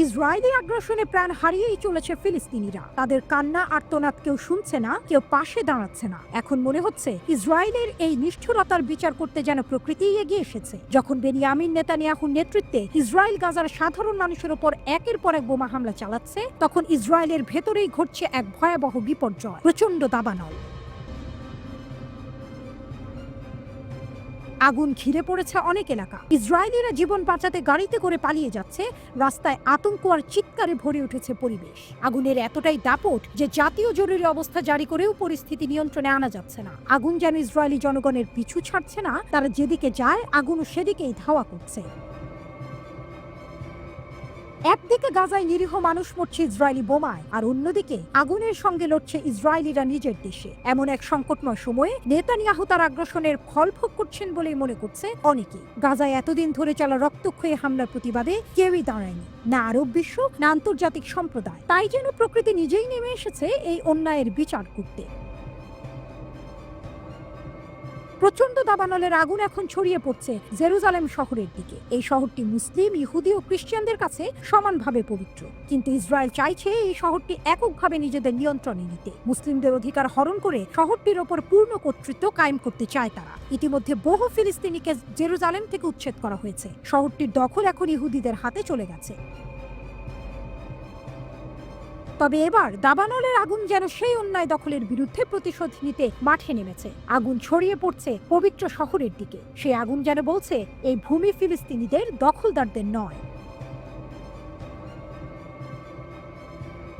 Israeli আগ্রাসনে প্রাণ হারিয়েই চলেছে ফিলিস্তিনিরা। তাদের কান্না আর্তনাদ কেউ শুনছে না, কেউ পাশে দাঁড়াচ্ছে না। এখন মনে হচ্ছে ইসরায়েলের এই নিষ্ঠুরতার বিচার করতে যেন প্রকৃতিই এগিয়ে এসেছে। যখন বেনিয়ামিন নেতানিয়াহুর নেতৃত্বে ইসরায়েল গাজার সাধারণ মানুষের ওপর একের পর এক বোমা হামলা চালাচ্ছে, তখন ইসরায়েলের ভেতরেই ঘটছে এক ভয়াবহ বিপর্যয়, প্রচণ্ড দাবানল। আগুন ঘিরে পড়েছে অনেক এলাকা। ইসরায়েলিরা জীবন বাঁচাতে গাড়িতে করে পালিয়ে যাচ্ছে। রাস্তায় আতঙ্ক আর চিৎকারে ভরে উঠেছে পরিবেশ। আগুনের এতটাই দাপট যে জাতীয় জরুরি অবস্থা জারি করেও পরিস্থিতি নিয়ন্ত্রণে আনা যাচ্ছে না। আগুন যেন ইসরায়েলি জনগণের পিছু ছাড়ছে না, তারা যেদিকে যায় আগুনও সেদিকেই ধাওয়া করছে। একদিকে গাজায় নিরীহ মানুষ মরছে ইসরায়েলি বোমায়, আর অন্যদিকে আগুনের সঙ্গে লড়ছে ইসরায়েলিরা নিজের দেশে। এমন এক সংকটময় সময়ে নেতানিয়াহু তার আগ্রাসনের ফল ভোগ করছেন বলেই মনে করছে অনেকে। গাজায় এতদিন ধরে চলা রক্তক্ষয়ী হামলার প্রতিবাদে কেউই দাঁড়ায়নি, না আরব বিশ্ব না আন্তর্জাতিক সম্প্রদায়। তাই যেন প্রকৃতি নিজেই নেমে এসেছে এই অন্যায়ের বিচার করতে। প্রচন্ড দাবানলের আগুন এখন ছড়িয়ে পড়ছে জেরুজালেম শহরের দিকে। এই শহরটি মুসলিম, ইহুদি ও খ্রিস্টানদের কাছে সমানভাবে পবিত্র, কিন্তু ইসরায়েল চাইছে এই শহরটি এককভাবে নিজেদের নিয়ন্ত্রণে নিতে। মুসলিমদের অধিকার হরণ করে শহরটির ওপর পূর্ণ কর্তৃত্ব কায়েম করতে চায় তারা। ইতিমধ্যে বহু ফিলিস্তিনিকে জেরুজালেম থেকে উচ্ছেদ করা হয়েছে। শহরটির দখল এখন ইহুদিদের হাতে চলে গেছে। তবে এবার দাবানলের আগুন যেন সেই অন্যায় দখলের বিরুদ্ধে প্রতিশোধ নিতে মাঠে নেমেছে। আগুন ছড়িয়ে পড়ছে পবিত্র শহরের দিকে। সেই আগুন যেন বলছে এই ভূমি ফিলিস্তিনিদের, দখলদারদের নয়।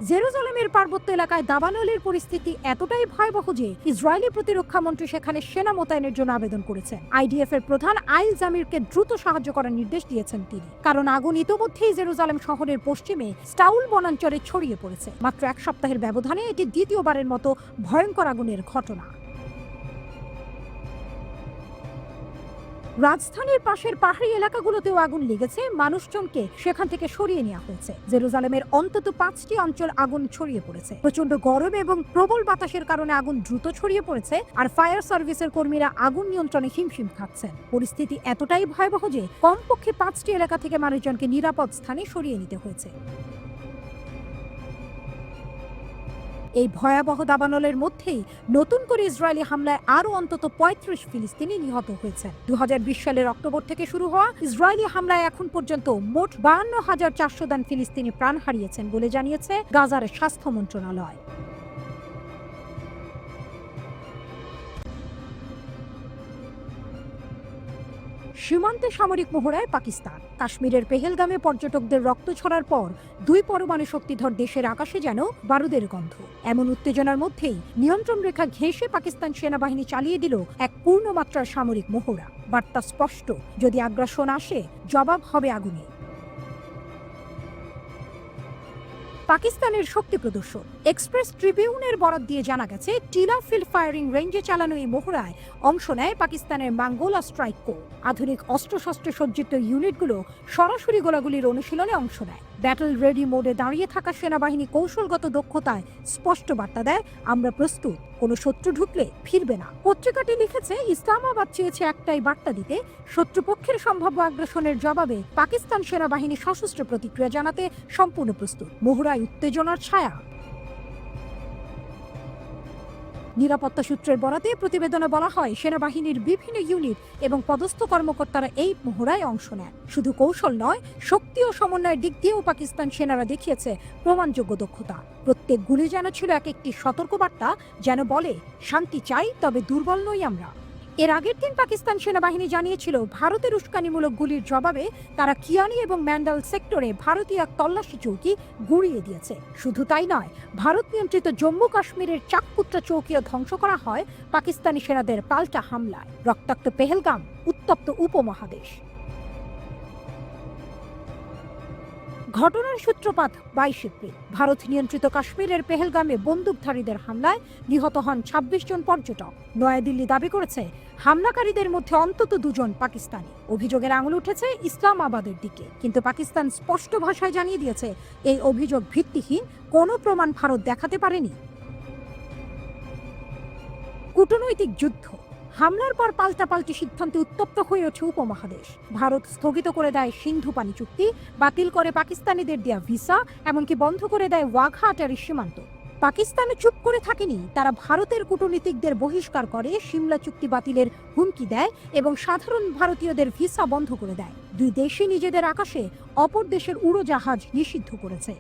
জেরুজালেমের পার্বত্য এলাকায় দাবানলের পরিস্থিতি এতটাই ভয়াবহ যে ইসরায়েলি প্রতিরক্ষা মন্ত্রী সেখানে সেনা মোতায়েনের জন্য আবেদন করেছেন। আইডিএফ এর প্রধান আইল জামিরকে দ্রুত সাহায্য করার নির্দেশ দিয়েছেন তিনি, কারণ আগুন ইতোমধ্যেই জেরুজালেম শহরের পশ্চিমে স্টাউল বনাঞ্চলে ছড়িয়ে পড়েছে। মাত্র এক সপ্তাহের ব্যবধানে এটি দ্বিতীয়বারের মতো ভয়ঙ্কর আগুনের ঘটনা। রাজধানীর পাশের পাহাড়ি এলাকাগুলোতেও আগুন লেগেছে, মানুষজনকে সেখান থেকে সরিয়ে নেওয়া হয়েছে। জেরুজালেমের অন্তত 5টি অঞ্চল আগুন ছড়িয়ে পড়েছে। প্রচন্ড গরম এবং প্রবল বাতাসের কারণে আগুন দ্রুত ছড়িয়ে পড়েছে, আর ফায়ার সার্ভিসের কর্মীরা আগুন নিয়ন্ত্রণে হিমশিম খাচ্ছেন। পরিস্থিতি এতটাই ভয়াবহ যে কমপক্ষে 5টি এলাকা থেকে মানুষজনকে নিরাপদ স্থানে সরিয়ে নিতে হয়েছে। এই ভয়াবহ দাবানলের মধ্যেই নতুন করে ইসরায়েলি হামলায় আরও অন্তত 35 ফিলিস্তিনি নিহত হয়েছেন। 2020 সালের অক্টোবর থেকে শুরু হওয়া ইসরায়েলি হামলায় এখন পর্যন্ত মোট 52,400 জন ফিলিস্তিনি প্রাণ হারিয়েছেন বলে জানিয়েছে গাজার স্বাস্থ্য মন্ত্রণালয়। সীমান্তে সামরিক মহড়ায় পাকিস্তান। কাশ্মীরের পেহেলগামে পর্যটকদের রক্ত ছড়ার পর 2 পরমাণু শক্তিধর দেশের আকাশে যেন বারুদের গন্ধ। এমন উত্তেজনার মধ্যেই নিয়ন্ত্রণ রেখা ঘেঁষে পাকিস্তান সেনাবাহিনী চালিয়ে দিল এক পূর্ণমাত্রার সামরিক মহড়া। বার্তা স্পষ্ট, যদি আগ্রাসন আসে জবাব হবে আগুনে। পাকিস্তানের শক্তি প্রদর্শন। এক্সপ্রেস ট্রিবিউনের বরাত দিয়ে জানা গেছে, টিলা ফিল্ড ফায়ারিং রেঞ্জে চালানো এই মহড়ায় অংশ নেয় পাকিস্তানের মাঙ্গোলা স্ট্রাইক কোর। আধুনিক অস্ত্রশস্ত্রে সজ্জিত ইউনিটগুলো সরাসরি গোলাগুলির অনুশীলনে অংশ নেয়। ব্যাটল রেডি মোডে দাঁড়িয়ে থাকা সেনাবাহিনী কৌশলগত দক্ষতায় স্পষ্ট বার্তা দেয়, আমরা প্রস্তুত, কোনো শত্রু ঢুকলে ফিরবে না। পত্রিকাটি লিখেছে, ইসলামাবাদ চেয়েছে একটাই বার্তা দিতে, শত্রুপক্ষের সম্ভাব্য আগ্রাসনের জবাবে পাকিস্তান সেনাবাহিনী সশস্ত্র প্রতিক্রিয়া জানাতে সম্পূর্ণ প্রস্তুত। মহড়ায় উত্তেজনার ছায়া। নিরাপত্তা সূত্রের বরাতে প্রতিবেদনে বলা হয়, সেনাবাহিনীর বিভিন্ন ইউনিট এবং পদস্থ কর্মকর্তারা এই মহড়ায় অংশ নেন। শুধু কৌশল নয়, শক্তি ও সমন্বয়ের দিক দিয়েও পাকিস্তান সেনারা দেখিয়েছে প্রমাণযোগ্য দক্ষতা। প্রত্যেক গুলি যেন ছিল এক একটি সতর্কবার্তা, যেন বলে, শান্তি চাই তবে দুর্বল নই আমরা। এর আগের দিন পাকিস্তান সেনাবাহিনী জানিয়েছিল, ভারতের উস্কানিমূলক গুলির জবাবে তারা কিয়ানি এবং ম্যান্ডাল সেক্টরে ভারতীয় এক তল্লাশি চৌকি গুঁড়িয়ে দিয়েছে। শুধু তাই নয়, ভারত নিয়ন্ত্রিত জম্মু কাশ্মীরের চাকপুত্রা চৌকিও ধ্বংস করা হয় পাকিস্তানি সেনাদের পাল্টা হামলায়। রক্তাক্ত পেহেলগাম, উত্তপ্ত উপমহাদেশ। ঘটনার সূত্রপাত 22 এপ্রিল। ভারত নিয়ন্ত্রিত কাশ্মীরের পেহেলগামে বন্দুকধারীদের হামলায় নিহত হন 26 জন পর্যটক। নয়াদিল্লি দাবি করেছে, হামলাকারীদের মধ্যে অন্তত 2 জন পাকিস্তানি। অভিযোগের আঙুল উঠেছে ইসলামাবাদের দিকে, কিন্তু পাকিস্তান স্পষ্ট ভাষায় জানিয়ে দিয়েছে, এই অভিযোগ ভিত্তিহীন, কোনো প্রমাণ ভারত দেখাতে পারেনি। কূটনৈতিক যুদ্ধ। হামলার পর পাল্টাপাল্টি সিদ্ধান্তে উত্তপ্ত হয়ে ওঠে উপমহাদেশ। ভারত স্থগিত করে দেয় সিন্ধু পানি চুক্তি, বাতিল করে পাকিস্তানিদের দেয়া ভিসা, এমনকি বন্ধ করে দেয় ওয়াঘা আটারি সীমান্ত। পাকিস্তানে চুপ করে থাকেনি, তারা ভারতের কূটনীতিকদের বহিষ্কার করে, সিমলা চুক্তি বাতিলের হুমকি দেয় এবং সাধারণ ভারতীয়দের ভিসা বন্ধ করে দেয়। দুই দেশই নিজেদের আকাশে অপর দেশের উড়োজাহাজ নিষিদ্ধ করেছে।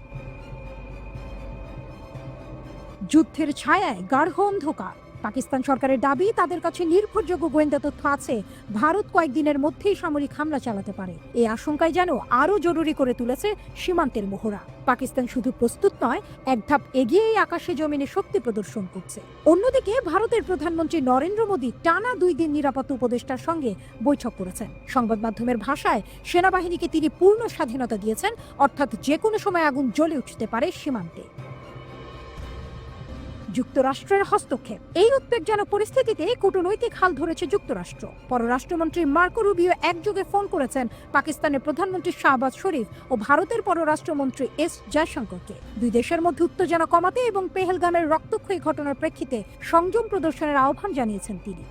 যুদ্ধের ছায়ায় গাঢ় অন্ধকার। পাকিস্তান সরকারের দাবি, তাদের কাছে নির্ভরযোগ্য গোয়েন্দা তথ্য আছে ভারত কয়েকদিনের মধ্যেই সামরিক হামলা চালাতে পারে। এই আশঙ্কায় যেন আরও জরুরি করে তুলেছে সীমান্তের মহড়া। পাকিস্তান শুধু প্রস্তুত নয়, এক ধাপ এগিয়েই আকাশে জমিনে শক্তি প্রদর্শন করছে। অন্যদিকে ভারতের প্রধানমন্ত্রী নরেন্দ্র মোদী টানা 2 দিন নিরাপত্তা উপদেষ্টার সঙ্গে বৈঠক করেছেন। সংবাদ মাধ্যমের ভাষায় সেনাবাহিনীকে তিনি পূর্ণ স্বাধীনতা দিয়েছেন, অর্থাৎ যে কোনো সময় আগুন জ্বলে উঠতে পারে সীমান্তে। যুক্তরাষ্ট্রের হস্তক্ষেপ। এই উদ্বেগজনক পরিস্থিতিতে কূটনৈতিক হাল ধরেছে যুক্তরাষ্ট্র। পররাষ্ট্রমন্ত্রী মার্কো রুবিও একযোগে ফোন করেছেন পাকিস্তানের প্রধানমন্ত্রী শাহবাজ শরীফ ও ভারতের পররাষ্ট্রমন্ত্রী এস জয়শঙ্করকে। দুই দেশের মধ্যে উত্তেজনা কমাতে এবং পেহেলগামের রক্তক্ষয়ী ঘটনার প্রেক্ষিতে সংযম প্রদর্শনের আহ্বান জানিয়েছেন তিনি।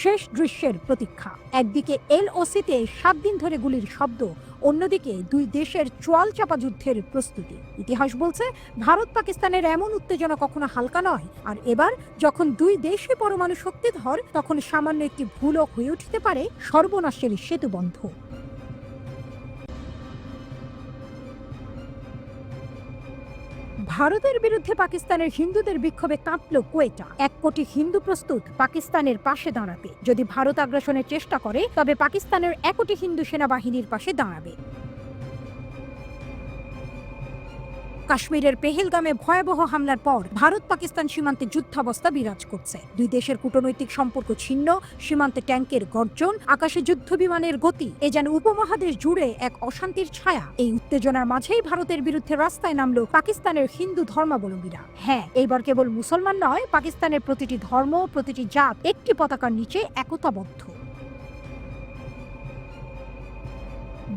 শেষ দৃশ্যের প্রতীক্ষা। একদিকে এলওসিতে 7 দিন ধরে গুলির শব্দ, অন্যদিকে দুই দেশের চোয়াল চাপা যুদ্ধের প্রস্তুতি। ইতিহাস বলছে, ভারত পাকিস্তানের এমন উত্তেজনা কখনো হালকা নয়। আর এবার যখন দুই দেশই পরমাণু শক্তিধর, তখন সামান্য একটি ভুলও হয়ে উঠতে পারে সর্বনাশের সেতুবন্ধ। ভারতের বিরুদ্ধে পাকিস্তানের হিন্দুদের বিক্ষোভে কাঁপল কোয়েটা। 1 কোটি হিন্দু প্রস্তুত পাকিস্তানের পাশে দাঁড়াতে। যদি ভারত আগ্রাসনের চেষ্টা করে, তবে পাকিস্তানের 1 কোটি হিন্দু সেনাবাহিনীর পাশে দাঁড়াবে। কাশ্মীরের পেহেলগামে ভয়াবহ হামলার পর ভারত পাকিস্তান সীমান্তে যুদ্ধাবস্থা বিরাজ করছে। দুই দেশের কূটনৈতিক সম্পর্ক ছিন্ন, সীমান্তে ট্যাঙ্কের গর্জন, আকাশে যুদ্ধ বিমানের গতি, এ যেন উপমহাদেশ জুড়ে এক অশান্তির ছায়া। এই উত্তেজনার মাঝেই ভারতের বিরুদ্ধে রাস্তায় নামলো পাকিস্তানের হিন্দু ধর্মাবলম্বীরা। হ্যাঁ, এইবার কেবল মুসলমান নয়, পাকিস্তানের প্রতিটি ধর্ম, প্রতিটি জাত একটি পতাকার নিচে একতাবদ্ধ।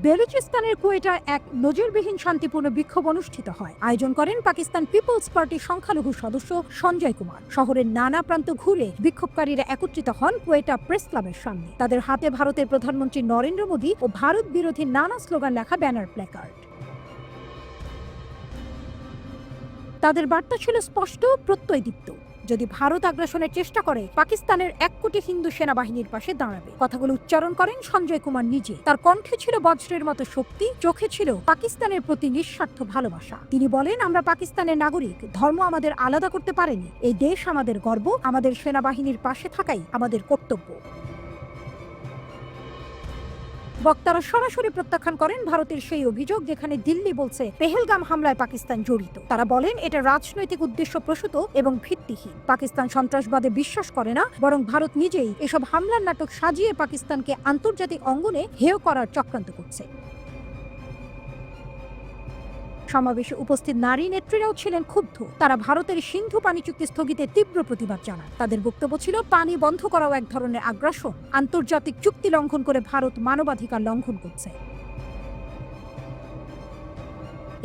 বেলুচিস্তানের কোয়েটায় এক নজিরবিহীন শান্তিপূর্ণ বিক্ষোভ অনুষ্ঠিত হয়। আয়োজন করেন পাকিস্তান পিপলস পার্টির সংখ্যালঘু সদস্য সঞ্জয় কুমার। শহরের নানা প্রান্ত ঘুরে বিক্ষোভকারীরা একত্রিত হন কোয়েটা প্রেস ক্লাবের সামনে। তাদের হাতে ভারতের প্রধানমন্ত্রী নরেন্দ্র মোদী ও ভারত বিরোধী নানা স্লোগান লেখা ব্যানার, প্ল্যাকার্ড। তাদের বার্তা ছিল স্পষ্ট, প্রত্যয়দীপ্ত। যদি ভারত আগ্রাসনের চেষ্টা করে, পাকিস্তানের 1 কোটি হিন্দু সেনাবাহিনীর পাশে দাঁড়াবে। কথাগুলো উচ্চারণ করেন সঞ্জয় কুমার নিজে। তার কণ্ঠে ছিল বজ্রের মতো শক্তি, চোখে ছিল পাকিস্তানের প্রতি নিঃস্বার্থ ভালোবাসা। তিনি বলেন, আমরা পাকিস্তানের নাগরিক, ধর্ম আমাদের আলাদা করতে পারেনি। এই দেশ আমাদের গর্ব, আমাদের সেনাবাহিনীর পাশে থাকাই আমাদের কর্তব্য। বক্তারা সরাসরি প্রত্যাখ্যান করেন ভারতের সেই অভিযোগ, যেখানে দিল্লি বলছে পেহেলগাম হামলায় পাকিস্তান জড়িত। তারা বলেন, এটা রাজনৈতিক উদ্দেশ্য প্রসূত এবং ভিত্তিহীন। পাকিস্তান সন্ত্রাসবাদে বিশ্বাস করে না, বরং ভারত নিজেই এসব হামলার নাটক সাজিয়ে পাকিস্তানকে আন্তর্জাতিক অঙ্গনে হেয় করার চক্রান্ত করছে। সমাবেশে উপস্থিত নারী নেত্রীরাও ছিলেন ক্ষুব্ধ। তারা ভারতের সিন্ধু পানি চুক্তি স্থগিতে তীব্র প্রতিবাদ জানান। তাদের বক্তব্য ছিল, পানি বন্ধ করাও এক ধরনের আগ্রাসন। আন্তর্জাতিক চুক্তি লঙ্ঘন করে ভারত মানবাধিকার লঙ্ঘন করছে।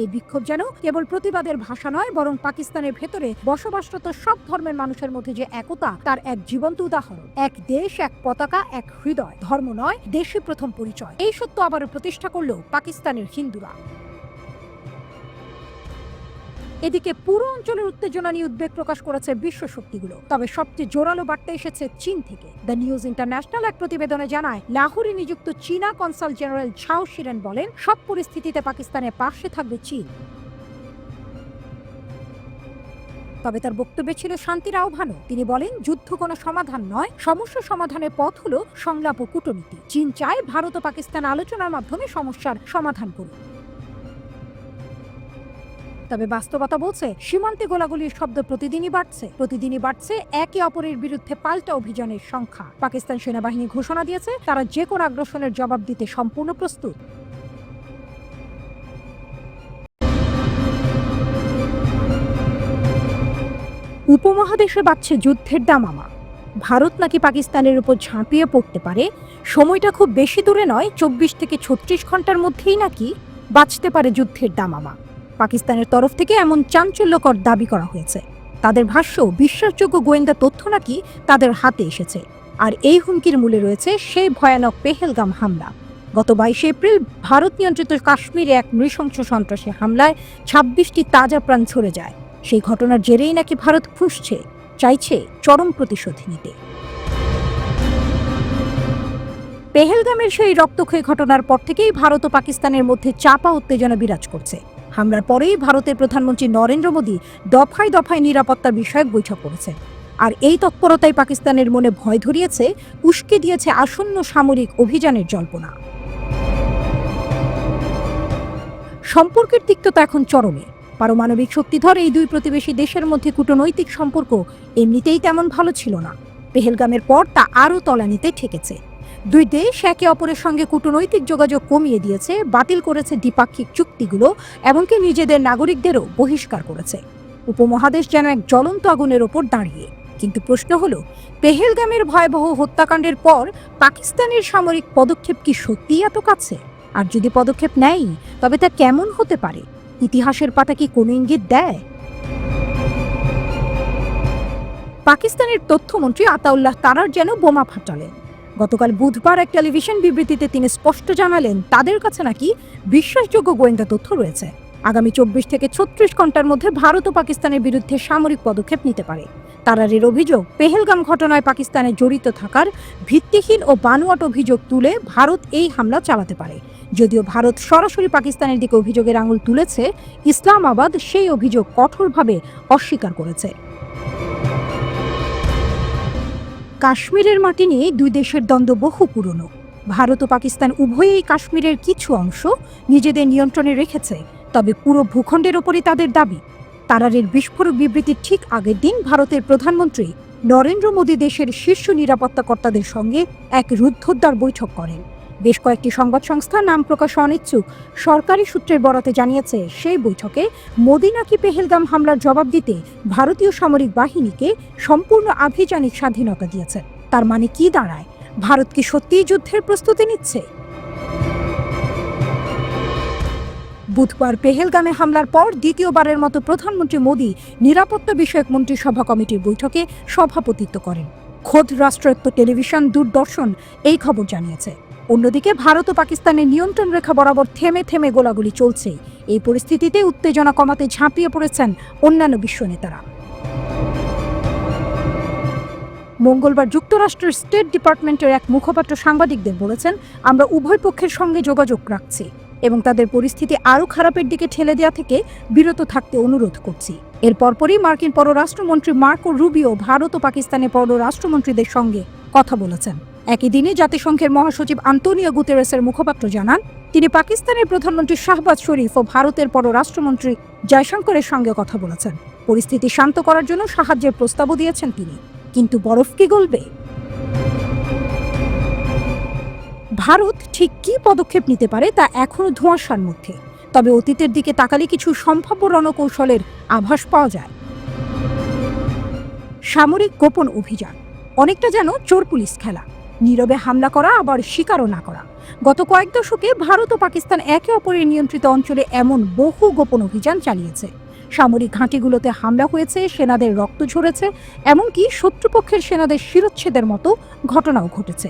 এই বিক্ষোভ যেন কেবল প্রতিবাদের ভাষা নয়, বরং পাকিস্তানের ভেতরে বসবাসরত সব ধর্মের মানুষের মধ্যে যে একতা, তার এক জীবন্ত উদাহরণ। এক দেশ, এক পতাকা, এক হৃদয়। ধর্ম নয়, দেশই প্রথম পরিচয়। এই সত্য আবারও প্রতিষ্ঠা করল পাকিস্তানের হিন্দুরা। এদিকে পুরো অঞ্চলের উত্তেজনা নিয়ে উদ্বেগ প্রকাশ করেছে বিশ্ব শক্তিগুলো। তবে সবচেয়ে জোরালো বার্তা এসেছে চীন থেকে। দ্য নিউজ ইন্টারন্যাশনাল এক প্রতিবেদনে জানায়, লাহোরে নিযুক্ত চীনা কনসাল জেনারেল ঝাও শিরেন বলেন, সব পরিস্থিতিতে পাকিস্তানের পাশে থাকবে চীন। তবে তার বক্তব্যে ছিল শান্তির আহ্বানও। তিনি বলেন, যুদ্ধ কোনো সমাধান নয়, সমস্যা সমাধানের পথ হলো সংলাপ ও কূটনীতি। চীন চায় ভারত ও পাকিস্তান আলোচনার মাধ্যমে সমস্যার সমাধান করুক। তবে বাস্তবতা বলছে, সীমান্তে গোলাগুলির শব্দ প্রতিদিনই বাড়ছে একে অপরের বিরুদ্ধে পাল্টা অভিযানের সংখ্যা। পাকিস্তান সেনাবাহিনী ঘোষণা দিয়েছে, তারা যে কোনো আগ্রাসনের জবাব দিতে সম্পূর্ণ প্রস্তুত। উপমহাদেশে বাড়ছে যুদ্ধের দামামা। ভারত নাকি পাকিস্তানের উপর ঝাঁপিয়ে পড়তে পারে। সময়টা খুব বেশি দূরে নয়, 24 থেকে 36 ঘন্টার মধ্যেই নাকি বাঁচতে পারে যুদ্ধের দামামা। পাকিস্তানের তরফ থেকে এমন চাঞ্চল্যকর দাবি করা হয়েছে। তাদের ভাষ্য, বিশ্বাসযোগ্য গোয়েন্দা তথ্য নাকি তাদের হাতে এসেছে। আর এই হুমকির মূলে রয়েছে সেই ভয়ানক পেহেলগাম হামলা। গত 22 এপ্রিল ভারত নিয়ন্ত্রিত কাশ্মীরে এক নৃশংস সন্ত্রাসী হামলায় 26টি তাজা প্রাণ ঝরে যায়। সেই ঘটনার জেরেই নাকি ভারত ফুঁসছে, চাইছে চরম প্রতিশোধ নিতে। পেহেলগামের সেই রক্তক্ষয়ী ঘটনার পর থেকেই ভারত ও পাকিস্তানের মধ্যে চাপা উত্তেজনা বিরাজ করছে। হামলার পরেই ভারতের প্রধানমন্ত্রী নরেন্দ্র মোদী দফায় দফায় নিরাপত্তা বিষয়ক বৈঠক করেছেন। আর এই তৎপরতাই পাকিস্তানের মনে ভয় ধরিয়েছে, উস্কে দিয়েছে আসন্ন সামরিক অভিযানের জল্পনা। সম্পর্কের তিক্ততা এখন চরমে। পারমাণবিক শক্তিধর এই দুই প্রতিবেশী দেশের মধ্যে কূটনৈতিক সম্পর্ক এমনিতেই তেমন ভালো ছিল না। পেহেলগামের পর তা আরও তলানিতে ঠেকেছে। দুই দেশ একে অপরের সঙ্গে কূটনৈতিক যোগাযোগ কমিয়ে দিয়েছে, বাতিল করেছে দ্বিপাক্ষিক চুক্তিগুলো, এমনকি নিজেদের নাগরিকদেরও বহিষ্কার করেছে। উপমহাদেশ যেন এক জ্বলন্ত আগুনের ওপর দাঁড়িয়ে। কিন্তু প্রশ্ন হলো, পেহেলগামের ভয়াবহ হত্যাকাণ্ডের পর পাকিস্তানের সামরিক পদক্ষেপ কি সত্যিই এত কাছে? আর যদি পদক্ষেপ নেয়, তবে তা কেমন হতে পারে? ইতিহাসের পাতা কি কোনো ইঙ্গিত দেয়? পাকিস্তানের তথ্যমন্ত্রী আতাউল্লাহ তারার যেন বোমা ফাটালেন। গতকাল বুধবার এক টেলিভিশন বিবৃতিতে তিনি স্পষ্ট জানালেন, তাদের কাছে নাকি বিশ্বাসযোগ্য গোয়েন্দা তথ্য রয়েছে। আগামী 24 থেকে 36 ঘন্টার মধ্যে ভারত ও পাকিস্তানের বিরুদ্ধে সামরিক পদক্ষেপ নিতে পারে। তারারের অভিযোগ, পেহেলগাম ঘটনায় পাকিস্তানে জড়িত থাকার ভিত্তিহীন ও বানোয়াট অভিযোগ তুলে ভারত এই হামলা চালাতে পারে। যদিও ভারত সরাসরি পাকিস্তানের দিকে অভিযোগের আঙুল তুলেছে, ইসলামাবাদ সেই অভিযোগ কঠোরভাবে অস্বীকার করেছে। কাশ্মীরের মাটি নিয়ে দুই দেশের দ্বন্দ্ব বহু পুরনো। ভারত ও পাকিস্তান উভয়েই কাশ্মীরের কিছু অংশ নিজেদের নিয়ন্ত্রণে রেখেছে, তবে পুরো ভূখণ্ডের ওপরই তাদের দাবি। তারারের বিস্ফোরক বিবৃতির ঠিক আগের দিন ভারতের প্রধানমন্ত্রী নরেন্দ্র মোদী দেশের শীর্ষ নিরাপত্তা কর্তাদের সঙ্গে এক রুদ্ধদ্বার বৈঠক করেন। বেশ কয়েকটি সংবাদ সংস্থা নাম প্রকাশে অনিচ্ছুক সরকারি সূত্রের বরাতে জানিয়েছে, সেই বৈঠকে মোদী নাকি পেহেলগাম হামলার জবাব দিতে ভারতীয় সামরিক বাহিনীকে সম্পূর্ণ আভিযানিক স্বাধীনতা দিয়েছে। তার মানে কি দাঁড়ায়? ভারত কি সত্যিই যুদ্ধের প্রস্তুতি নিচ্ছে? বুধবার পেহেলগামে হামলার পর দ্বিতীয়বারের মতো প্রধানমন্ত্রী মোদী নিরাপত্তা বিষয়ক মন্ত্রিসভা কমিটির বৈঠকে সভাপতিত্ব করেন। খোদ রাষ্ট্রায়ত্ত টেলিভিশন দূরদর্শন এই খবর জানিয়েছে। অন্যদিকে ভারত ও পাকিস্তানের নিয়ন্ত্রণ রেখা বরাবর থেমে থেমে গোলাগুলি চলছেই। এই পরিস্থিতিতে উত্তেজনা কমাতে ঝাঁপিয়ে পড়েছেন অন্যান্য বিশ্ব নেতারা। মঙ্গলবার যুক্তরাষ্ট্রের স্টেট ডিপার্টমেন্টের এক মুখপাত্র সাংবাদিকদের বলেছেন, আমরা উভয় পক্ষের সঙ্গে যোগাযোগ রাখছি এবং তাদের পরিস্থিতি আরও খারাপের দিকে ঠেলে দেওয়া থেকে বিরত থাকতে অনুরোধ করছি। এর পরপরই মার্কিন পররাষ্ট্রমন্ত্রী মার্কো রুবিও ভারত ও পাকিস্তানের পররাষ্ট্রমন্ত্রীদের সঙ্গে কথা বলেছেন। একই দিনে জাতিসংঘের মহাসচিব আন্তোনিও গুতেরেসের মুখপাত্র জানান, তিনি পাকিস্তানের প্রধানমন্ত্রী শাহবাজ শরীফ ও ভারতের পররাষ্ট্রমন্ত্রী জয়শঙ্করের সঙ্গে কথা বলেছেন। পরিস্থিতি শান্ত করার জন্য সাহায্যের প্রস্তাবও দিয়েছেন তিনি। কিন্তু বরফ কি গলবে? ভারত ঠিক কী পদক্ষেপ নিতে পারে তা এখনো ধোঁয়াশার মধ্যে। তবে অতীতের দিকে তাকালে কিছু সম্ভাব্য রণকৌশলের আভাস পাওয়া যায়। সামরিক গোপন অভিযান অনেকটা যেন চোর পুলিশ খেলা, নীরবে হামলা করা আবার স্বীকারও না করা। গত কয়েক দশকে ভারত ও পাকিস্তান একে অপরের নিয়ন্ত্রিত অঞ্চলে এমন বহু গোপন অভিযান চালিয়েছে। সামরিক ঘাঁটিগুলোতে হামলা হয়েছে, সেনাদের রক্ত ঝরেছে, এমনকি শত্রুপক্ষের সেনাদের শিরচ্ছেদের মতো ঘটনাও ঘটেছে।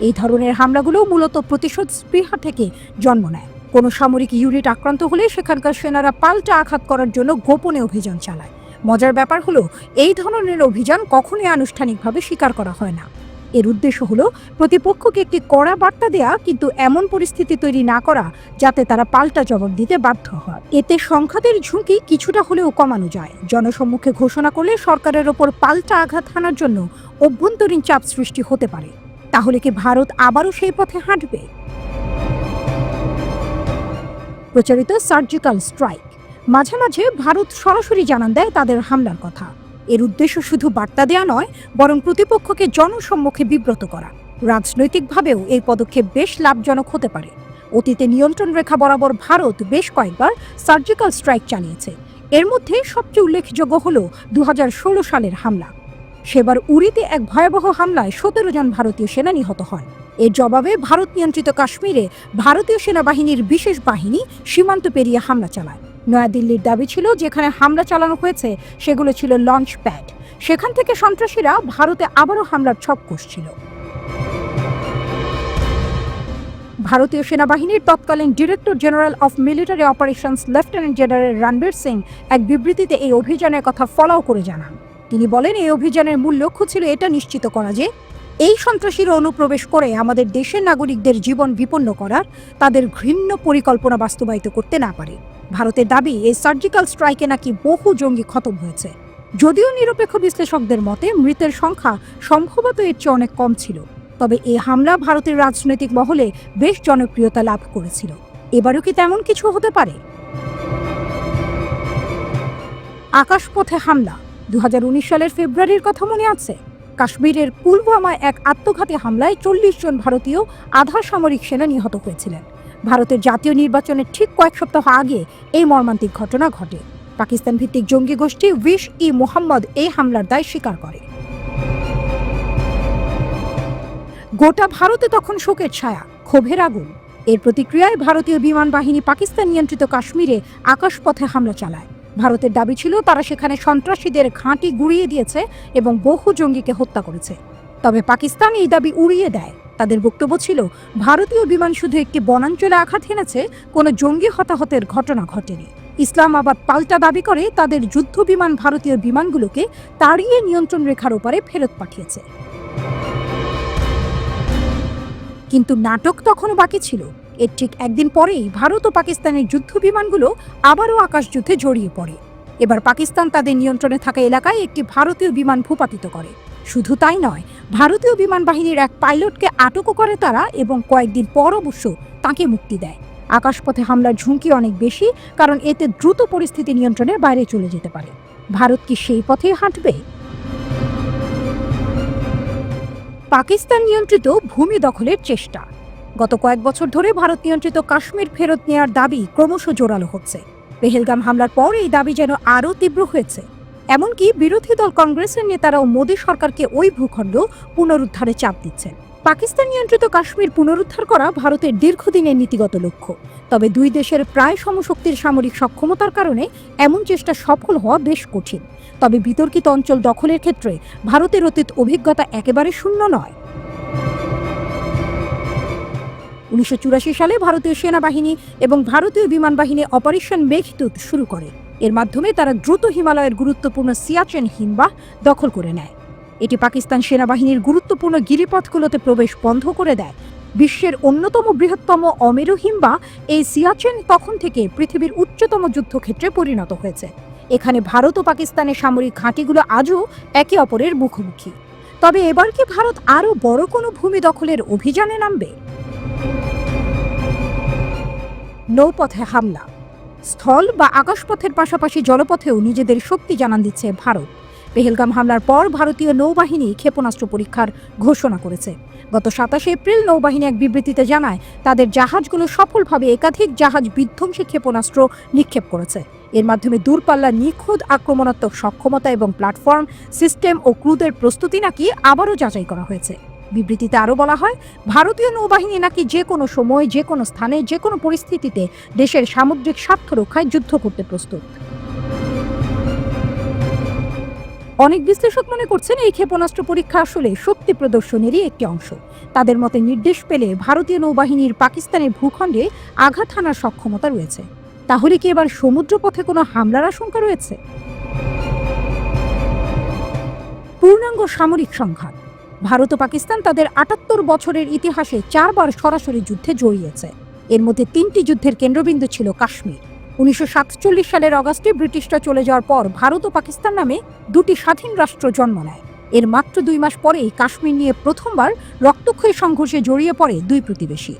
এই ধরনের হামলাগুলো মূলত প্রতিশোধ স্পৃহা থেকে জন্ম নেয়। কোনো সামরিক ইউনিট আক্রান্ত হলে সেখানকার সেনারা পাল্টা আঘাত করার জন্য গোপনে অভিযান চালায়। মজার ব্যাপার হলো, এই ধরনের অভিযান কখনোই আনুষ্ঠানিকভাবে স্বীকার করা হয় না। এর উদ্দেশ্য হলো প্রতিপক্ষকে একটি কড়া বার্তা দেয়া, কিন্তু এমন পরিস্থিতি তৈরি না করা যাতে তারা পাল্টা জবাব দিতে বাধ্য হয়। এতে সংঘাতের ঝুঁকি কিছুটা হলেও কমানো যায়। জনসম্মুখে ঘোষণা করলে সরকারের ওপর পাল্টা আঘাত হানার জন্য অভ্যন্তরীণ চাপ সৃষ্টি হতে পারে। তাহলে কি ভারত আবারও সেই পথে হাঁটবে? প্রচারিত সার্জিক্যাল স্ট্রাইক মাঝে মাঝে ভারত সরাসরি জানান দেয় তাদের হামলার কথা। এর উদ্দেশ্য শুধু বার্তা দেয়া নয়, বরং প্রতিপক্ষকে জনসম্মুখে বিব্রত করা। রাজনৈতিকভাবেও এই পদক্ষেপ বেশ লাভজনক হতে পারে। অতীতে নিয়ন্ত্রণ রেখা বরাবর ভারত বেশ কয়েকবার সার্জিক্যাল স্ট্রাইক চালিয়েছে। এর মধ্যে সবচেয়ে উল্লেখযোগ্য হল 2016 সালের হামলা। সেবার উরিতে এক ভয়াবহ হামলায় 17 জন ভারতীয় সেনা নিহত হন। এর জবাবে ভারত নিয়ন্ত্রিত কাশ্মীরে ভারতীয় সেনাবাহিনীর বিশেষ বাহিনী সীমান্ত পেরিয়ে হামলা চালায়। নয়াদিল্লির দাবি ছিল যেখানে হামলা চালানো হয়েছে সেগুলো ছিল লঞ্চ প্যাড। সেখান থেকে সন্ত্রাসীরা ভারতে আবারও হামলার ছক কষছিল। ভারতীয় সেনাবাহিনীর তৎকালীন director general of military operations lieutenant general Ranbir Singh এক বিবৃতিতে এই অভিযানের কথা ফলাও করে জানান। তিনি বলেন, এই অভিযানের মূল লক্ষ্য ছিল এটা নিশ্চিত করা যে এই সন্ত্রাসীরা অনুপ্রবেশ করে আমাদের দেশের নাগরিকদের জীবন বিপন্ন করার তাদের ঘৃণ্য পরিকল্পনা বাস্তবায়িত করতে না পারে। ভারতের দাবি, এই সার্জিক্যাল স্ট্রাইকে নাকি বহু জঙ্গি খতম হয়েছে। যদিও নিরপেক্ষ বিশ্লেষকদের মতে মৃতের সংখ্যা সম্ভবত এর চেয়ে অনেক কম ছিল, তবে এই হামলা ভারতের রাজনৈতিক মহলে বেশ জনপ্রিয়তা লাভ করেছিল। এবারও কি তেমন কিছু হতে পারে? আকাশপথে হামলা 2019 সালের ফেব্রুয়ারির কথা মনে আছে? কাশ্মীরের পুলওয়ামায় এক আত্মঘাতী হামলায় 40 জন ভারতীয় আধা সামরিক সেনা নিহত হয়েছিলেন। ভারতের জাতীয় নির্বাচনের ঠিক কয়েক সপ্তাহ আগে এই মর্মান্তিক ঘটনা ঘটে। পাকিস্তান ভিত্তিক জঙ্গি গোষ্ঠী জৈশ-ই-মোহাম্মদ এই হামলার দায় স্বীকার করে। গোটা ভারতে তখন শোকের ছায়া, ক্ষোভের আগুন। এর প্রতিক্রিয়ায় ভারতীয় বিমান বাহিনী পাকিস্তান নিয়ন্ত্রিত কাশ্মীরে আকাশপথে হামলা চালায়। ভারতের দাবি ছিল তারা সেখানে সন্ত্রাসীদের ঘাঁটি গুঁড়িয়ে দিয়েছে এবং বহু জঙ্গিকে হত্যা করেছে। তবে পাকিস্তান এই দাবি উড়িয়ে দেয়। তাদের বক্তব্য ছিল, ভারতীয় বিমান শুধু একটি বনাঞ্চলে আঘাত হেনেছে, কোনো জঙ্গি হতাহতের ঘটনা ঘটেনি। ইসলামাবাদ পাল্টা দাবি করে তাদের যুদ্ধ বিমান ভারতীয় বিমানগুলোকে তাড়িয়ে নিয়ন্ত্রণ রেখার ওপারে ফেরত পাঠিয়েছে। কিন্তু নাটক তখনও বাকি ছিল। এর ঠিক একদিন পরেই ভারত ও পাকিস্তানের যুদ্ধ বিমানগুলো আবারও আকাশযুদ্ধে জড়িয়ে পড়ে। এবার পাকিস্তান তাদের নিয়ন্ত্রণে থাকা এলাকায় একটি ভারতীয় বিমান ভূপাতিত করে। শুধু তাই নয়, ভারতীয় বিমান বাহিনীর এক পাইলটকে আটকও করে তারা এবং কয়েকদিন পর অবশ্য তাঁকে মুক্তি দেয়। আকাশপথে হামলার ঝুঁকি অনেক বেশি, কারণ এতে দ্রুত পরিস্থিতি নিয়ন্ত্রণের বাইরে চলে যেতে পারে। ভারত কি সেই পথেই হাঁটবে? পাকিস্তান নিয়ন্ত্রিত ভূমি দখলের চেষ্টা। গত কয়েক বছর ধরে ভারত নিয়ন্ত্রিত কাশ্মীর ফেরত নেওয়ার দাবি ক্রমশ জোরালো হচ্ছে। পেহেলগাম হামলার পর এই দাবি যেন আরও তীব্র হয়েছে। এমনকি বিরোধী দল কংগ্রেসের নেতারাও মোদী সরকারকে ওই ভূখণ্ড পুনরুদ্ধারে চাপ দিচ্ছেন। পাকিস্তান নিয়ন্ত্রিত কাশ্মীর পুনরুদ্ধার করা ভারতের দীর্ঘদিনের নীতিগত লক্ষ্য। তবে দুই দেশের প্রায় সমশক্তির সামরিক সক্ষমতার কারণে এমন চেষ্টা সফল হওয়া বেশ কঠিন। তবে বিতর্কিত অঞ্চল দখলের ক্ষেত্রে ভারতের অতীত অভিজ্ঞতা একেবারে শূন্য নয়। 1984 সালে ভারতীয় সেনাবাহিনী এবং ভারতীয় বিমান বাহিনী অপারেশন মেঘদূত শুরু করে। এর মাধ্যমে তারা দ্রুত হিমালয়ের গুরুত্বপূর্ণ সিয়াচেন হিমবাহ দখল করে নেয়। এটি পাকিস্তান সেনাবাহিনীর গুরুত্বপূর্ণ গিরিপথগুলোতে প্রবেশ বন্ধ করে দেয়। বিশ্বের অন্যতম বৃহত্তম অমেরু হিমবাহ এই সিয়াচেন তখন থেকে পৃথিবীর উচ্চতম যুদ্ধক্ষেত্রে পরিণত হয়েছে। এখানে ভারত ও পাকিস্তানের সামরিক ঘাঁটিগুলো আজও একে অপরের মুখোমুখি। তবে এবার কি ভারত আরও বড় কোনো ভূমি দখলের অভিযানে নামবে? নৌপথে হামলা। স্থল বা আকাশপথের পাশাপাশি জলপথেও নিজেদের শক্তি জানান দিচ্ছে ভারত। পেহেলগাম হামলার পর ভারতীয় নৌবাহিনী ক্ষেপণাস্ত্র পরীক্ষার ঘোষণা করেছে। গত 27 এপ্রিল নৌবাহিনী এক বিবৃতিতে জানায় তাদের জাহাজগুলো সফলভাবে একাধিক জাহাজ বিধ্বংসী ক্ষেপণাস্ত্র নিক্ষেপ করেছে। এর মাধ্যমে দূরপাল্লার নিখুঁত আক্রমণাত্মক সক্ষমতা এবং প্ল্যাটফর্ম সিস্টেম ও ক্রুদের প্রস্তুতি নাকি আবারও যাচাই করা হয়েছে। বিবৃতিতে আরও বলা হয়, ভারতীয় নৌবাহিনী নাকি যে কোনো সময়, যে কোনো স্থানে, যে কোনো পরিস্থিতিতে দেশের সামুদ্রিক স্বার্থ রক্ষায় যুদ্ধ করতে প্রস্তুত। অনেক বিশ্লেষক মনে করছেন এই ক্ষেপণাস্ত্র পরীক্ষা আসলে শক্তি প্রদর্শনেরই একটি অংশ। তাদের মতে নির্দেশ পেলে ভারতীয় নৌবাহিনীর পাকিস্তানের ভূখণ্ডে আঘাত হানার সক্ষমতা রয়েছে। তাহলে কি এবার সমুদ্রপথে কোনো হামলার আশঙ্কা রয়েছে? পূর্ণাঙ্গ সামরিক সংঘাত। ভারত ও পাকিস্তান তাদের ৭৮ বছরের ইতিহাসে 4 বার সরাসরি যুদ্ধে জড়িয়েছে। এর মধ্যে 3টি যুদ্ধের কেন্দ্রবিন্দু ছিল কাশ্মীর। 1947 সালের অগাস্টে ব্রিটিশরা চলে যাওয়ার পর ভারত ও পাকিস্তান নামে 2টি স্বাধীন রাষ্ট্র জন্ম নেয়। এর মাত্র 2 মাস পরেই কাশ্মীর নিয়ে প্রথমবার রক্তক্ষয়ী সংঘর্ষে জড়িয়ে পড়ে দুই প্রতিবেশী।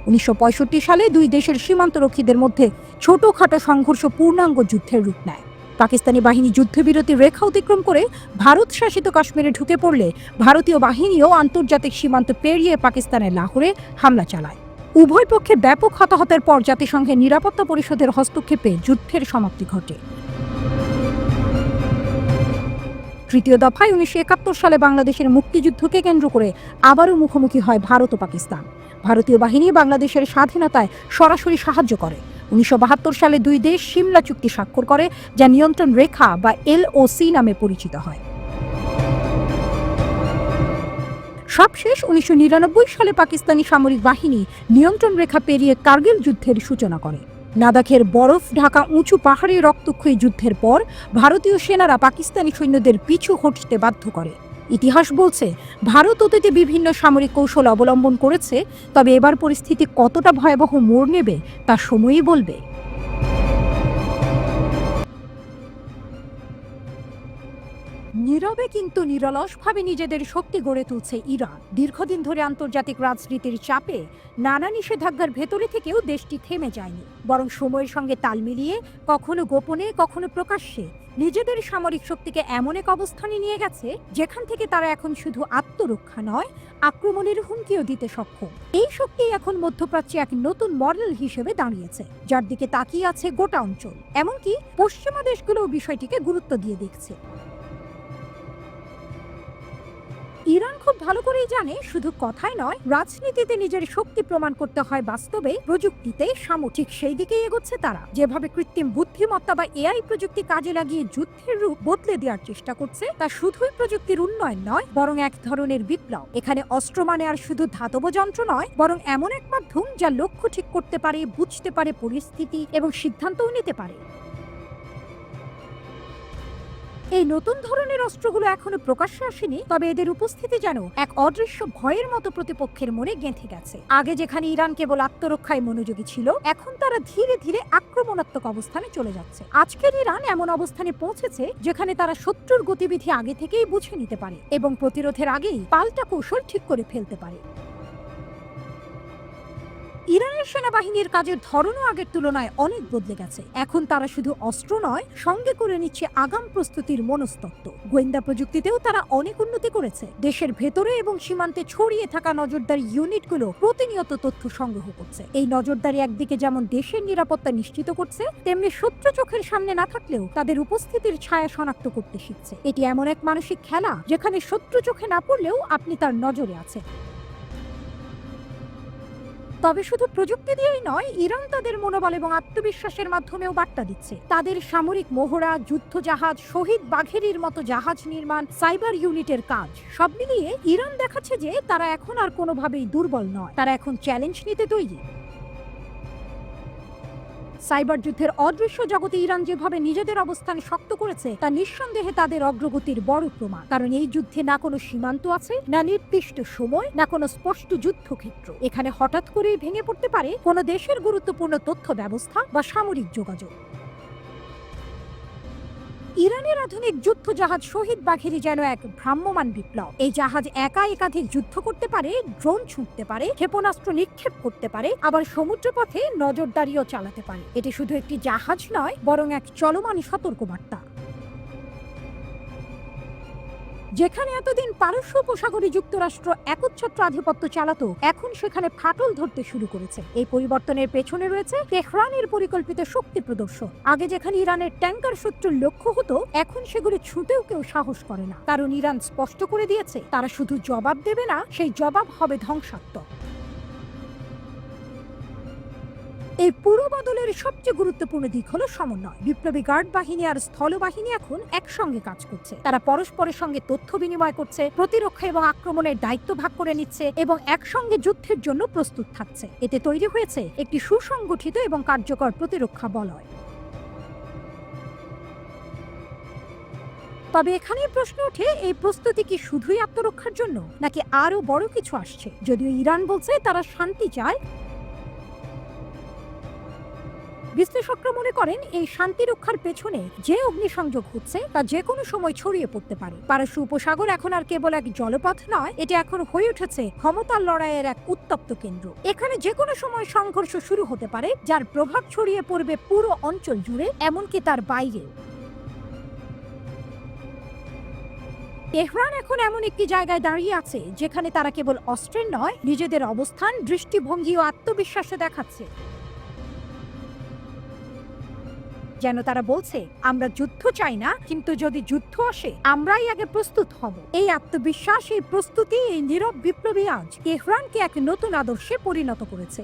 1965 সালে দুই দেশের সীমান্তরক্ষীদের মধ্যে ছোটখাটো সংঘর্ষ পূর্ণাঙ্গ যুদ্ধের রূপ নেয়। পাকিস্তানি বাহিনী যুদ্ধবিরতির রেখা অতিক্রম করে ভারত শাসিত কাশ্মীরে ঢুকে পড়লে ভারতীয় বাহিনীও আন্তর্জাতিক সীমান্ত পেরিয়ে পাকিস্তানের লাহোরে হামলা চালায়। উভয় পক্ষে ব্যাপক হতাহতের পর জাতিসংঘের নিরাপত্তা পরিষদের হস্তক্ষেপে যুদ্ধের সমাপ্তি ঘটে। তৃতীয় দফায় 1971 সালে বাংলাদেশের মুক্তিযুদ্ধকে কেন্দ্র করে আবারও মুখোমুখি হয় ভারত ও পাকিস্তান। ভারতীয় বাহিনী বাংলাদেশের স্বাধীনতায় সরাসরি সাহায্য করে। 1972 সালে দুই দেশ সিমলা চুক্তি স্বাক্ষর করে, যা নিয়ন্ত্রণ রেখা বা LOC নামে পরিচিত হয়। সবশেষ 1999 সালে পাকিস্তানি সামরিক বাহিনী নিয়ন্ত্রণ রেখা পেরিয়ে কার্গিল যুদ্ধের সূচনা করে। লাদাখের বরফ ঢাকা উঁচু পাহাড়ে রক্তক্ষয়ী যুদ্ধের পর ভারতীয় সেনারা পাকিস্তানি সৈন্যদের পিছু হটতে বাধ্য করে। ইতিহাস বলছে ভারত অতীতে বিভিন্ন সামরিক কৌশল অবলম্বন করেছে, তবে এবার পরিস্থিতি কতটা ভয়াবহ মোড় নেবে তা সময়ই বলবে। নীরবে কিন্তু নিরলসভাবে নিজেদের শক্তি গড়ে তুলছে ইরান। দীর্ঘদিন ধরে আন্তর্জাতিক রাজনীতির চাপে নানা নিষেধাজ্ঞার ভেতরে থেকেও দেশটি থেমে যায়নি, বরং সময়ের সঙ্গে তাল মিলিয়ে কখনো গোপনে কখনো প্রকাশ্যে নিজেদের সামরিক শক্তিকে এমন এক অবস্থানে নিয়ে গেছে যেখান থেকে তারা এখন শুধু আত্মরক্ষা নয়, আক্রমণের হুমকিও দিতে সক্ষম। এই শক্তি এখন মধ্যপ্রাচ্যে এক নতুন মডেল হিসেবে দাঁড়িয়েছে, যার দিকে তাকিয়ে আছে গোটা অঞ্চল। এমনকি পশ্চিমা দেশগুলোও বিষয়টিকে গুরুত্ব দিয়ে দেখছে। ইরান খুব ভালো করেই জানে, শুধু কথায় নয়, রাজনীতিতে নিজের শক্তি প্রমাণ করতে হয় বাস্তবে, প্রযুক্তিতে সামরিক সেই দিকেই এগোচ্ছে তারা। যেভাবে কৃত্রিম বুদ্ধিমত্তা বা AI প্রযুক্তি কাজে লাগিয়ে যুদ্ধের রূপ বদলে দেওয়ার চেষ্টা করছে, তা শুধুই প্রযুক্তির উন্নয়ন নয়, বরং এক ধরনের বিপ্লব। এখানে অস্ত্র মানে আর শুধু ধাতব যন্ত্র নয়, বরং এমন এক মাধ্যম যা লক্ষ্য ঠিক করতে পারে, বুঝতে পারে পরিস্থিতি এবং সিদ্ধান্তও নিতে পারে। এই নতুন ধরনের অস্ত্রগুলো এখনো প্রকাশ্যে আসেনি, তবে এদের উপস্থিতি যেন এক অদৃশ্য ভয়ের মতো প্রতিপক্ষের মনে গেঁথে গেছে। আগে যেখানে ইরান কেবল আত্মরক্ষায় মনোযোগী ছিল, এখন তারা ধীরে ধীরে আক্রমণাত্মক অবস্থানে চলে যাচ্ছে। আজকের ইরান এমন অবস্থানে পৌঁছেছে যেখানে তারা শত্রুর গতিবিধি আগে থেকেই বুঝে নিতে পারে এবং প্রতিরোধের আগেই পাল্টা কৌশল ঠিক করে ফেলতে পারে। ইরানের সেনাবাহিনীর কাজের ধরনও আগের তুলনায় অনেক বদলে গেছে। এখন তারা শুধু অস্ত্র নয়, সঙ্গে করে নিচ্ছে আগাম প্রস্তুতির মনস্তত্ত্ব। গোয়েন্দা প্রযুক্তিতেও তারা অনেক উন্নতি করেছে। দেশের ভেতরে এবং সীমান্তে ছড়িয়ে থাকা নজরদারি ইউনিটগুলো প্রতিনিয়ত তথ্য সংগ্রহ করছে। এই নজরদারি একদিকে যেমন দেশের নিরাপত্তা নিশ্চিত করছে, তেমনি শত্রু চোখের সামনে না থাকলেও তাদের উপস্থিতির ছায়া শনাক্ত করতে শিখছে। এটি এমন এক মানসিক খেলা যেখানে শত্রু চোখে না পড়লেও আপনি তার নজরে আছেন। তবে শুধু প্রযুক্তি দিয়েই নয়, ইরান তাদের মনোবল এবং আত্মবিশ্বাসের মাধ্যমেও বার্তা দিচ্ছে। তাদের সামরিক মহড়া, যুদ্ধজাহাজ, শহীদ বাঘেরির মতো জাহাজ নির্মাণ, সাইবার ইউনিটের কাজ, সব মিলিয়ে ইরান দেখাচ্ছে যে তারা এখন আর কোনোভাবেই দুর্বল নয়, তারা এখন চ্যালেঞ্জ নিতে তৈরি। সাইবার যুদ্ধের অদৃশ্য জগতে ইরান যেভাবে নিজেদের অবস্থান শক্ত করেছে, তা নিঃসন্দেহে তাদের অগ্রগতির বড় প্রমাণ। কারণ এই যুদ্ধে না কোনো সীমান্ত আছে, না নির্দিষ্ট সময়, না কোনো স্পষ্ট যুদ্ধক্ষেত্র। এখানে হঠাৎ করেই ভেঙে পড়তে পারে কোনো দেশের গুরুত্বপূর্ণ তথ্য ব্যবস্থা বা সামরিক যোগাযোগ। ইরানের আধুনিক যুদ্ধ জাহাজ শহীদ বাঘেরি যেন এক ভ্রাম্যমান বিপ্লব। এই জাহাজ একা একাধিক যুদ্ধ করতে পারে, ড্রোন ছুঁড়তে পারে, ক্ষেপণাস্ত্র নিক্ষেপ করতে পারে, আবার সমুদ্রপথে নজরদারিও চালাতে পারে। এটি শুধু একটি জাহাজ নয়, বরং এক চলমান সতর্কবার্তা। যেখানে এতদিন পারস্য উপসাগরে যুক্তরাষ্ট্র একচ্ছত্র আধিপত্য চালাতো, এখন সেখানে ফাটল ধরতে শুরু করেছে। এই পরিবর্তনের পেছনে রয়েছে তেহরানের পরিকল্পিত শক্তি প্রদর্শন। আগে যেখানে ইরানের ট্যাঙ্কার শত্রুর লক্ষ্য হতো, এখন সেগুলো ছুঁতেও কেউ সাহস করে না, কারণ ইরান স্পষ্ট করে দিয়েছে তারা শুধু জবাব দেবে না, সেই জবাব হবে ধ্বংসাত্মক। এই পুরো বদলের সবচেয়ে গুরুত্বপূর্ণ দিক হলো সমন্বয়। বিপ্লবী গার্ড বাহিনী আর স্থল বাহিনী এখন একসঙ্গে কাজ করছে। তারা পরস্পরের সঙ্গে তথ্য বিনিময় করছে, প্রতিরক্ষা এবং আক্রমণের দায়িত্ব ভাগ করে নিচ্ছে এবং একসঙ্গে যুদ্ধের জন্য প্রস্তুত থাকছে। এতে তৈরি হয়েছে একটি সুসংগঠিত এবং কার্যকর প্রতিরক্ষা বলয়। তবে এখানেই প্রশ্ন ওঠে, এই প্রস্তুতি কি শুধুই আত্মরক্ষার জন্য, নাকি আরো বড় কিছু আসছে? যদিও ইরান বলছে তারা শান্তি চায়, বিশ্লেষকরা মনে করেন এই শান্তি রক্ষার পেছনে যে অগ্নিসংযোগ হচ্ছে তা যে কোনো সময় ছড়িয়ে পড়তে পারে। পারস্য উপসাগর এখন আর কেবল এক জলপথ নয়, এটি এখন হয়ে উঠেছে ক্ষমতার লড়াইয়ের এক উত্তপ্ত কেন্দ্র। এখানে যে কোনো সময় সংঘর্ষ শুরু হতে পারে, যার প্রভাব ছড়িয়ে পড়বে পুরো অঞ্চল জুড়ে, এমনকি তার বাইরেও। তেহরান এখন এমন একটি জায়গায় দাঁড়িয়ে আছে যেখানে তারা কেবল অস্ত্রের নয়, নিজেদের অবস্থান, দৃষ্টিভঙ্গি ও আত্মবিশ্বাসও দেখাচ্ছে। যেন তারা বলছে, আমরা যুদ্ধ চাই না, কিন্তু যদি যুদ্ধ আসে আমরাই আগে প্রস্তুত হব। এই আত্মবিশ্বাস, এই প্রস্তুতি, এই নীরব বিপ্লবী আজ তেহরানকে এক নতুন আদর্শে পরিণত করেছে।